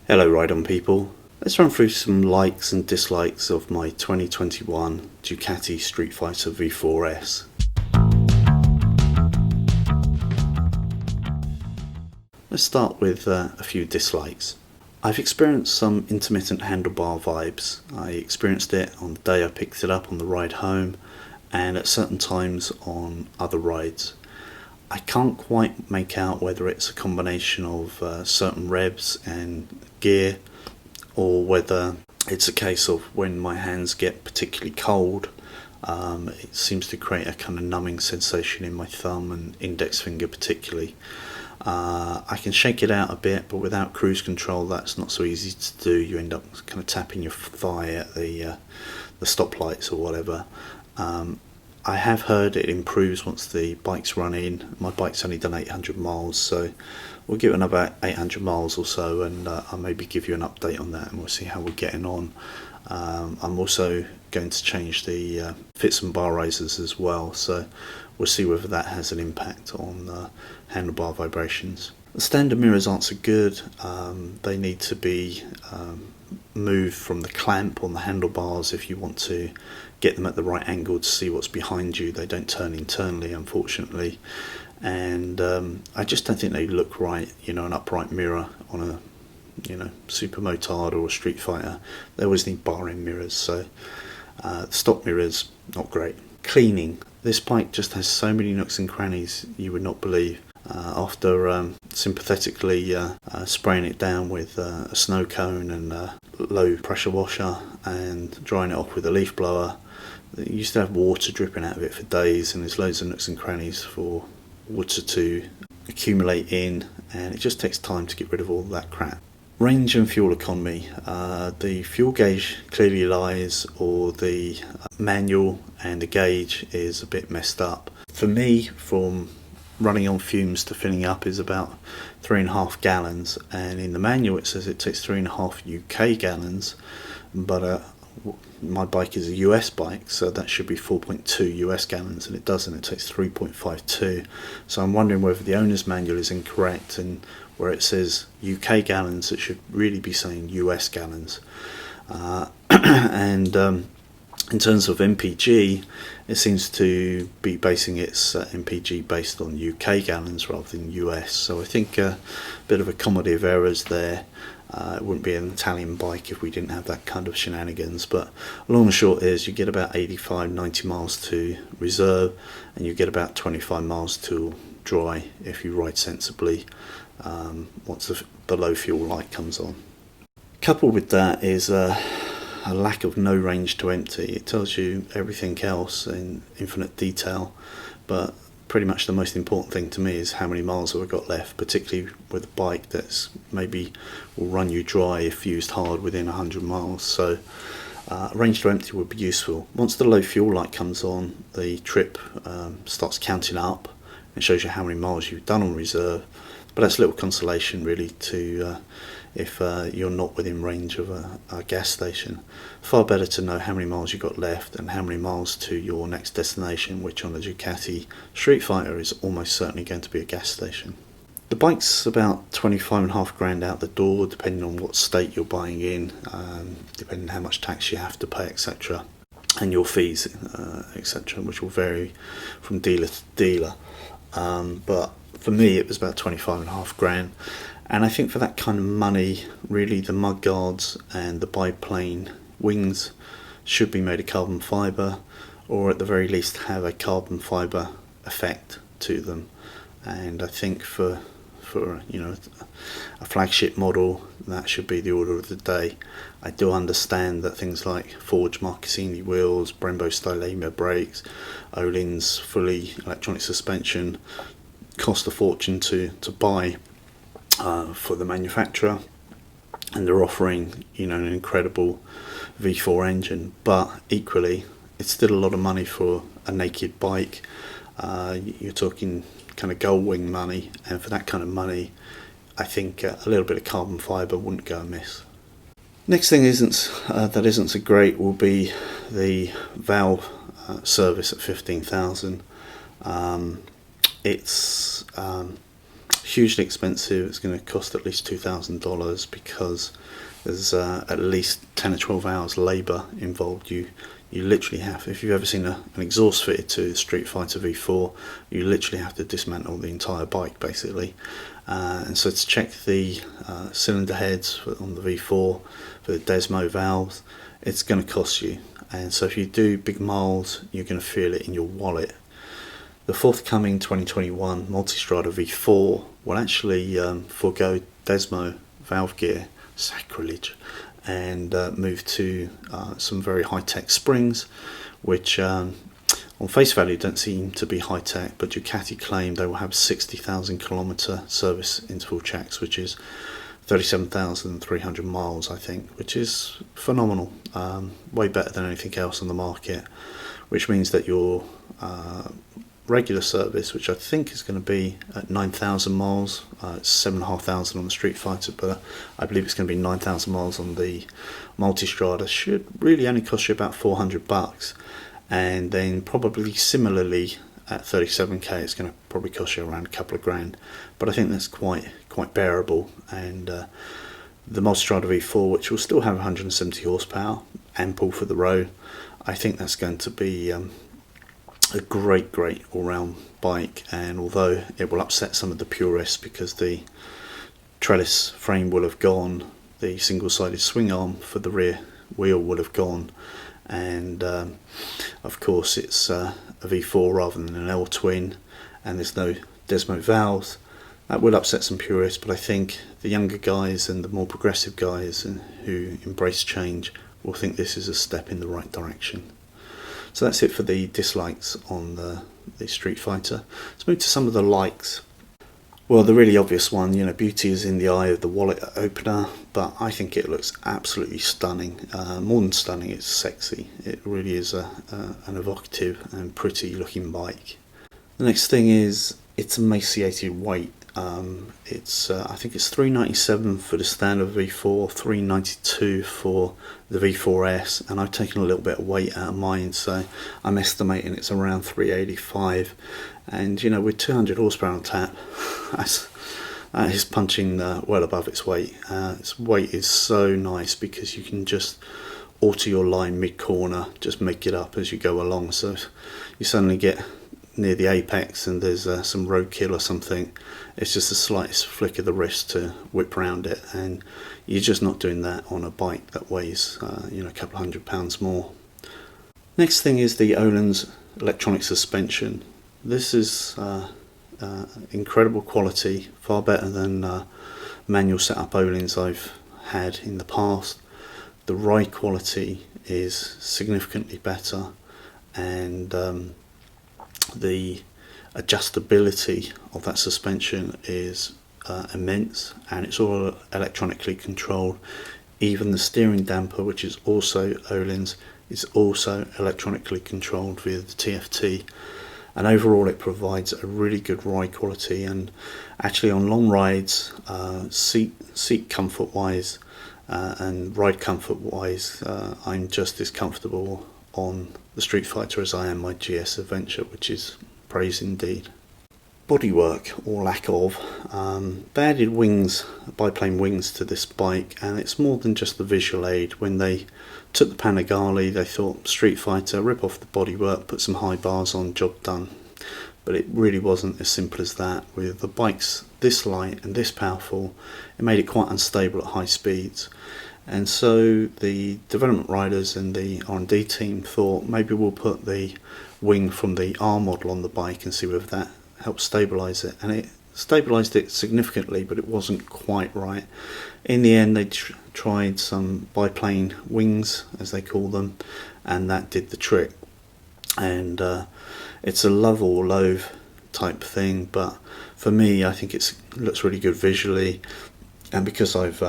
Hello Ride-On people, let's run through some likes and dislikes of my 2021 Ducati Streetfighter V4S. Let's start with a few dislikes. I've experienced some intermittent handlebar vibes. I experienced it on the day I picked it up on the ride home and at certain times on other rides. I can't quite make out whether it's a combination of certain revs and gear, or whether it's a case of when my hands get particularly cold, it seems to create a kind of numbing sensation in my thumb and index finger particularly. I can shake it out a bit, but without cruise control that's not so easy to do. You end up kind of tapping your thigh at the stoplights or whatever. I have heard it improves once the bike's run in. My bike's only done 800 miles, so we'll give it about 800 miles or so, and I'll maybe give you an update on that and we'll see how we're getting on. I'm also going to change the fits and bar raisers as well, so we'll see whether that has an impact on handlebar vibrations. The standard mirrors aren't so good. They need to be moved from the clamp on the handlebars if you want to get them at the right angle to see what's behind you. They don't turn internally, unfortunately, and I just don't think they look right. An upright mirror on a super motard or a street fighter, they always need bar end mirrors, so the stock mirrors not great. Cleaning, this bike just has so many nooks and crannies you would not believe. After sympathetically spraying it down with a snow cone and a low pressure washer and drying it off with a leaf blower, it used to have water dripping out of it for days, and there's loads of nooks and crannies for water to accumulate in, and it just takes time to get rid of all that crap. Range and fuel economy. The fuel gauge clearly lies, or the manual and the gauge is a bit messed up. For me, from running on fumes to filling up is about 3.5 gallons, and in the manual it says it takes 3.5 UK gallons, but my bike is a US bike, so that should be 4.2 US gallons, and it doesn't. It takes 3.52. So I'm wondering whether the owner's manual is incorrect, and where it says UK gallons it should really be saying US gallons. And in terms of MPG, it seems to be basing its MPG based on UK gallons rather than US, so I think a bit of a comedy of errors there. It wouldn't be an Italian bike if we didn't have that kind of shenanigans, but long and short is you get about 85-90 miles to reserve, and you get about 25 miles to dry if you ride sensibly once the low fuel light comes on. Coupled with that is a lack of no range to empty. It tells you everything else in infinite detail, but pretty much the most important thing to me is how many miles have I got left, particularly with a bike that's maybe will run you dry if used hard within 100 miles. So range to empty would be useful. Once the low fuel light comes on, the trip starts counting up and shows you how many miles you've done on reserve, but that's little consolation really to if you're not within range of a gas station. Far better to know how many miles you've got left and how many miles to your next destination, which on the Ducati Streetfighter is almost certainly going to be a gas station. The bike's about 25.5 grand out the door, depending on what state you're buying in, depending on how much tax you have to pay, etc., and your fees, etc., which will vary from dealer to dealer. But for me it was about 25.5 grand. And I think for that kind of money, really the mudguards and the biplane wings should be made of carbon fibre, or at the very least have a carbon fibre effect to them. And I think for a flagship model, that should be the order of the day. I do understand that things like Forged Marcassini wheels, Brembo Stylemia brakes, Öhlins fully electronic suspension cost a fortune to buy for the manufacturer, and they're offering an incredible V4 engine, but equally it's still a lot of money for a naked bike. You're talking kind of gull wing money, and for that kind of money I think a little bit of carbon fibre wouldn't go amiss. Next thing isn't so great will be the valve service at 15,000. It's hugely expensive. It's going to cost at least $2,000 because there's at least 10 or 12 hours labour involved. You literally have, if you've ever seen an exhaust fitted to the Streetfighter V4, you literally have to dismantle the entire bike basically. And so to check the cylinder heads on the V4 for the Desmo valves, it's going to cost you. And so if you do big miles, you're going to feel it in your wallet. The forthcoming 2021 Multistrada V4 will actually forego Desmo valve gear, sacrilege, and move to some very high-tech springs, which on face value don't seem to be high-tech, but Ducati claim they will have 60,000 kilometre service interval checks, which is 37,300 miles, I think, which is phenomenal, way better than anything else on the market, which means that your regular service, which I think is going to be at 9,000 miles, it's 7,500 on the Streetfighter, but I believe it's going to be 9,000 miles on the Multistrada, should really only cost you about $400, and then probably similarly at 37k it's going to probably cost you around a couple of grand, but I think that's quite bearable. And the Multistrada V4, which will still have 170 horsepower, ample for the road, I think that's going to be a great all-round bike. And although it will upset some of the purists because the trellis frame will have gone, the single-sided swing arm for the rear wheel will have gone, and of course it's a V4 rather than an L-twin, and there's no Desmo valves. That will upset some purists, but I think the younger guys and the more progressive guys who embrace change will think this is a step in the right direction. So that's it for the dislikes on the Streetfighter. Let's move to some of the likes. Well, the really obvious one, beauty is in the eye of the wallet opener, but I think it looks absolutely stunning. More than stunning, it's sexy. It really is an evocative and pretty looking bike. The next thing is its emaciated weight. I think it's $397 for the standard V4, $392 for the V4S, and I've taken a little bit of weight out of mine, so I'm estimating it's around $385. And with 200 horsepower on tap, that is punching well above its weight. Its weight is so nice because you can just alter your line mid-corner, just make it up as you go along. So if you suddenly get near the apex and there's some roadkill or something, it's just the slightest flick of the wrist to whip around it, and you're just not doing that on a bike that weighs a couple £100 more. Next thing is the Öhlins electronic suspension. This is incredible quality, far better than manual setup Öhlins I've had in the past. The ride quality is significantly better, and the adjustability of that suspension is immense, and it's all electronically controlled. Even the steering damper, which is also Öhlins, is also electronically controlled via the TFT, and overall it provides a really good ride quality. And actually on long rides, seat comfort wise and ride comfort wise, I'm just as comfortable on the Streetfighter as I am my GS Adventure, which is praise indeed. Bodywork, or lack of. They added wings, biplane wings to this bike, and it's more than just the visual aid. When they took the Panigale, they thought Streetfighter, rip off the bodywork, put some high bars on, job done. But it really wasn't as simple as that. With the bikes this light and this powerful, it made it quite unstable at high speeds. And so the development riders and the R&D team thought maybe we'll put the wing from the R model on the bike and see whether that helps stabilise it. And it stabilised it significantly, but it wasn't quite right. In the end, they tried some biplane wings, as they call them, and that did the trick. And it's a love or loathe type thing, but for me, I think it looks really good visually, and because I've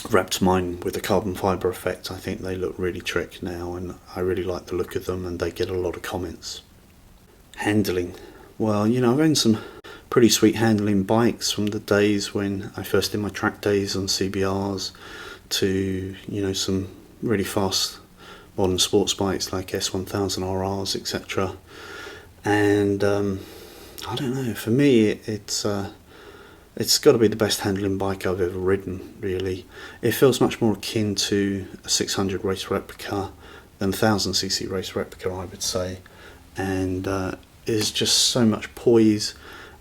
wrapped mine with the carbon fibre effect, I think they look really trick now, and I really like the look of them, and they get a lot of comments. Handling. Well, I've owned some pretty sweet handling bikes from the days when I first did my track days on CBRs to, some really fast modern sports bikes like S1000 RRs, etc. And I don't know, for me it's It's got to be the best handling bike I've ever ridden, really. It feels much more akin to a 600 race replica than 1000cc race replica, I would say. And there's just so much poise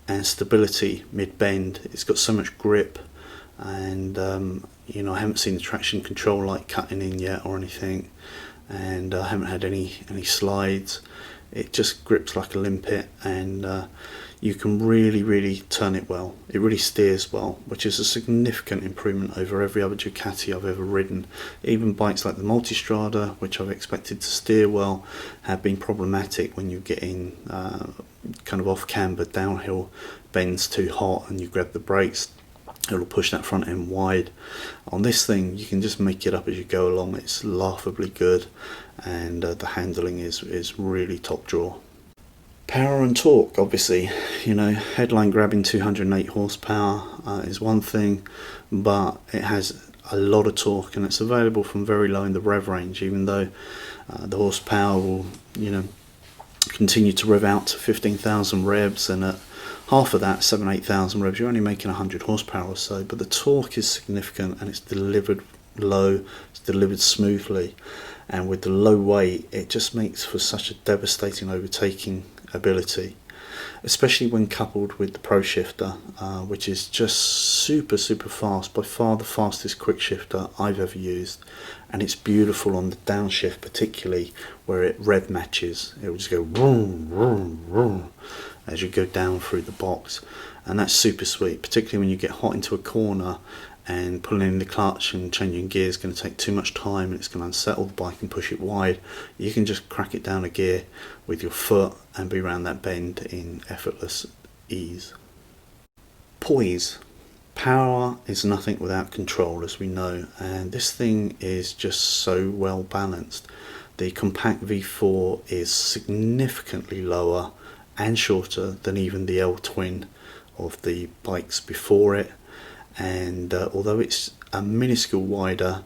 and stability mid-bend. It's got so much grip, and you know, I haven't seen the traction control light cutting in yet or anything, and I haven't had any slides. It just grips like a limpet, and you can really turn it well. It really steers well, which is a significant improvement over every other Ducati I've ever ridden. Even bikes like the Multistrada, which I've expected to steer well, have been problematic when you get in kind of off camber downhill bends too hot and you grab the brakes. It'll push that front end wide. On this thing, you can just make it up as you go along. It's laughably good, and the handling is really top draw. Power and torque, obviously, you know, headline grabbing 208 horsepower is one thing, but it has a lot of torque, and it's available from very low in the rev range, even though the horsepower will, you know, continue to rev out to 15,000 revs, and at half of that, 8,000 revs, you're only making 100 horsepower or so, but the torque is significant, and it's delivered low, it's delivered smoothly, and with the low weight, it just makes for such a devastating overtaking ability, especially when coupled with the Pro Shifter, which is just super fast, by far the fastest quick shifter I've ever used, and it's beautiful on the downshift, particularly where it rev matches. It will just go vroom vroom vroom as you go down through the box, and that's super sweet, particularly when you get hot into a corner and pulling in the clutch and changing gear is going to take too much time, and it's going to unsettle the bike and push it wide. You can just crack it down a gear with your foot and be around that bend in effortless ease. Poise. Power is nothing without control, as we know, and this thing is just so well balanced. The compact V4 is significantly lower and shorter than even the L-twin of the bikes before it, and although it's a minuscule wider,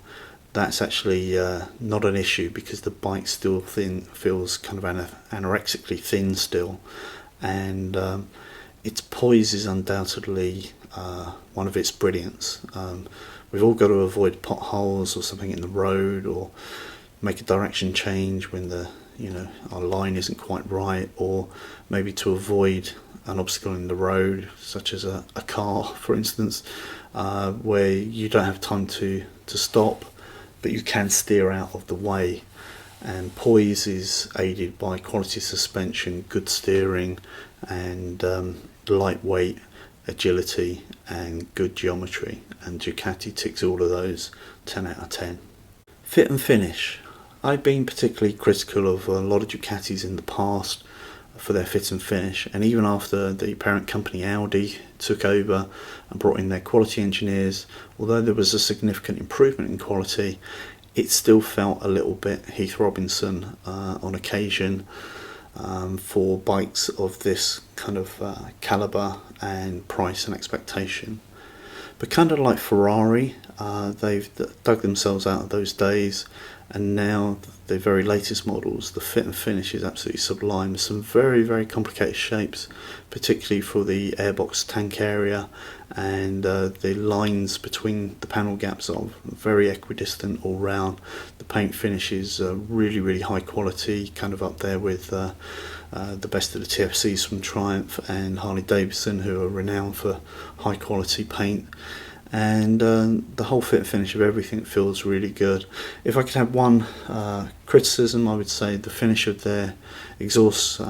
that's actually not an issue, because the bike still feels kind of anorexically thin still, and its poise is undoubtedly one of its brilliance. We've all got to avoid potholes or something in the road, or make a direction change when our line isn't quite right, or maybe to avoid an obstacle in the road, such as a car, for instance, where you don't have time to stop, but you can steer out of the way. And poise is aided by quality suspension, good steering, and lightweight agility and good geometry, and Ducati ticks all of those 10 out of 10. Fit and finish. I've been particularly critical of a lot of Ducatis in the past for their fit and finish, and even after the parent company Audi took over and brought in their quality engineers, although there was a significant improvement in quality, it still felt a little bit Heath Robinson on occasion for bikes of this kind of caliber and price and expectation. But kind of like Ferrari, they've dug themselves out of those days, and now the very latest models, the fit and finish is absolutely sublime. There's some very complicated shapes, particularly for the airbox tank area, and the lines between the panel gaps are very equidistant all round. The paint finish is really high quality, kind of up there with the best of the TFCs from Triumph and Harley Davidson, who are renowned for high quality paint. And the whole fit and finish of everything feels really good. If I could have one criticism, I would say the finish of their exhaust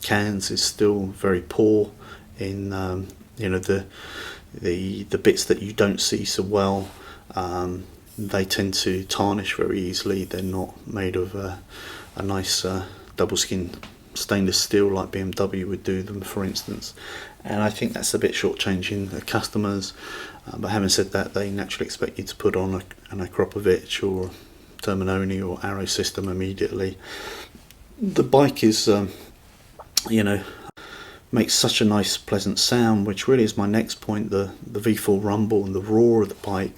cans is still very poor in the bits that you don't see so well. They tend to tarnish very easily. They're not made of a nice double skin stainless steel like BMW would do them, for instance, and I think that's a bit shortchanging the customers. But having said that, they naturally expect you to put on an Akropovich or Terminoni or Arrow system immediately. The bike is makes such a nice pleasant sound, which really is my next point, the V4 rumble and the roar of the bike,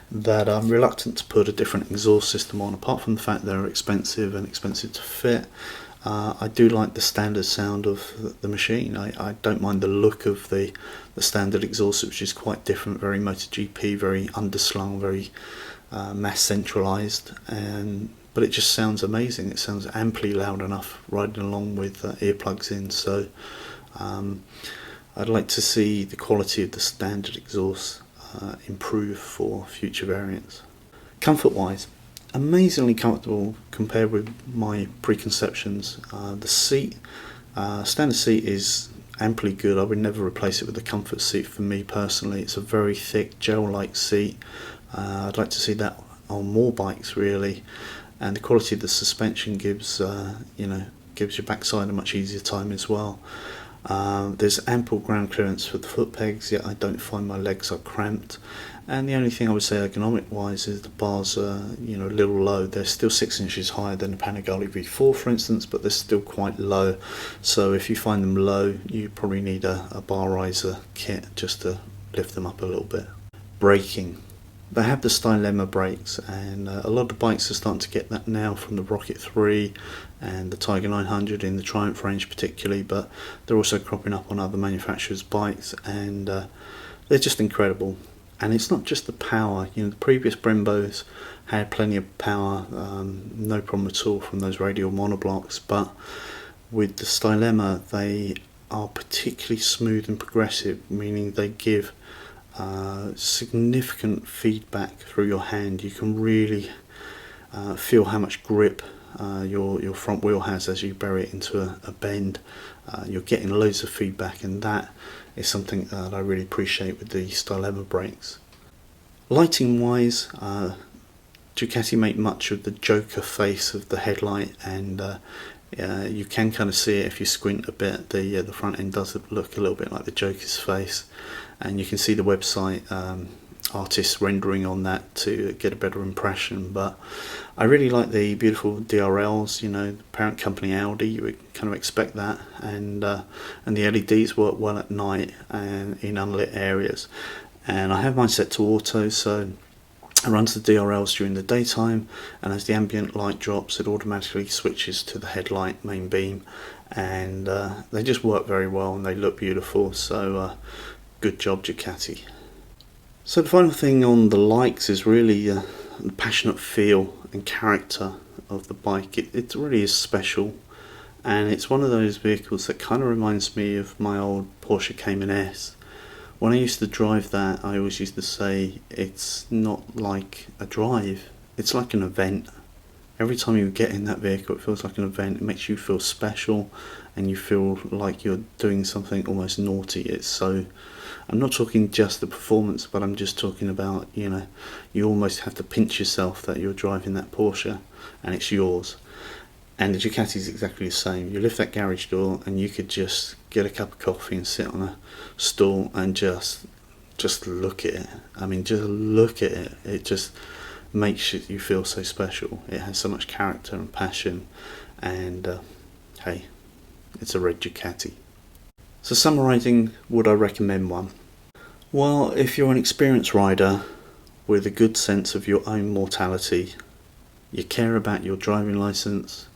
that I'm reluctant to put a different exhaust system on, apart from the fact they're expensive and expensive to fit. I do like the standard sound of the machine. I don't mind the look of the standard exhaust, which is quite different, very MotoGP, very underslung, very mass centralized, but it just sounds amazing. It sounds amply loud enough riding along with earplugs in. So I'd like to see the quality of the standard exhaust improve for future variants. Comfort wise, amazingly comfortable compared with my preconceptions. The seat, standard seat, is amply good. I would never replace it with a comfort seat for me personally. It's a very thick gel-like seat. I'd like to see that on more bikes really, and the quality of the suspension gives gives your backside a much easier time as well. There's ample ground clearance for the foot pegs, yet I don't find my legs are cramped. And the only thing I would say ergonomic wise is the bars are a little low. They're still 6 inches higher than the Panigale V4 for instance, but they're still quite low. So if you find them low, you probably need a bar riser kit just to lift them up a little bit. Braking. They have the Stylemma brakes, and a lot of bikes are starting to get that now, from the Rocket 3 and the Tiger 900 in the Triumph range particularly, but they're also cropping up on other manufacturers' bikes, and they're just incredible. And it's not just the power. The previous Brembos had plenty of power, no problem at all from those radial monoblocks, but with the Stylemma they are particularly smooth and progressive, meaning they give significant feedback through your hand. You can really feel how much grip your front wheel has as you bury it into a bend. You're getting loads of feedback, and that is something that I really appreciate with the Stylemma brakes. Lighting wise, Ducati make much of the Joker face of the headlight, and you can kind of see it if you squint a bit. The front end does look a little bit like the Joker's face, and you can see the website artists rendering on that to get a better impression. But I really like the beautiful DRLs, the parent company Audi. You would kind of expect that, and the LEDs work well at night and in unlit areas. And I have mine set to auto, so it runs the DRLs during the daytime, and as the ambient light drops it automatically switches to the headlight main beam, and they just work very well and they look beautiful. So good job Ducati. So the final thing on the likes is really the passionate feel and character of the bike. It really is special, and it's one of those vehicles that kind of reminds me of my old Porsche Cayman S. When I used to drive that, I always used to say it's not like a drive, it's like an event. Every time you get in that vehicle it feels like an event. It makes you feel special and you feel like you're doing something almost naughty. It's so, I'm not talking just the performance, but I'm just talking about, you almost have to pinch yourself that you're driving that Porsche and it's yours. And the Ducati is exactly the same. You lift that garage door and you could just get a cup of coffee and sit on a stool and just look at it. I mean, just look at it. It just makes you feel so special. It has so much character and passion, and hey, it's a red Ducati. So summarising, would I recommend one? Well, if you're an experienced rider with a good sense of your own mortality, you care about your driving licence,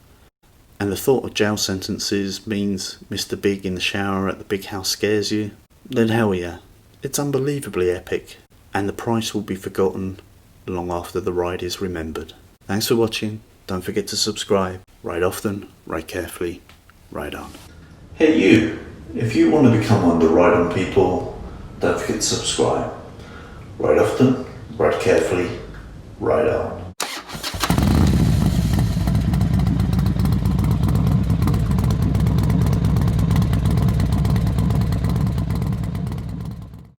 and the thought of jail sentences means Mr. Big in the shower at the big house scares you, then hell yeah, it's unbelievably epic, and the price will be forgotten long after the ride is remembered. Thanks for watching. Don't forget to subscribe. Ride often, ride carefully, ride on. Hey you, if you want to become one of the Ride On people, don't forget to subscribe. Ride often, ride carefully, ride on.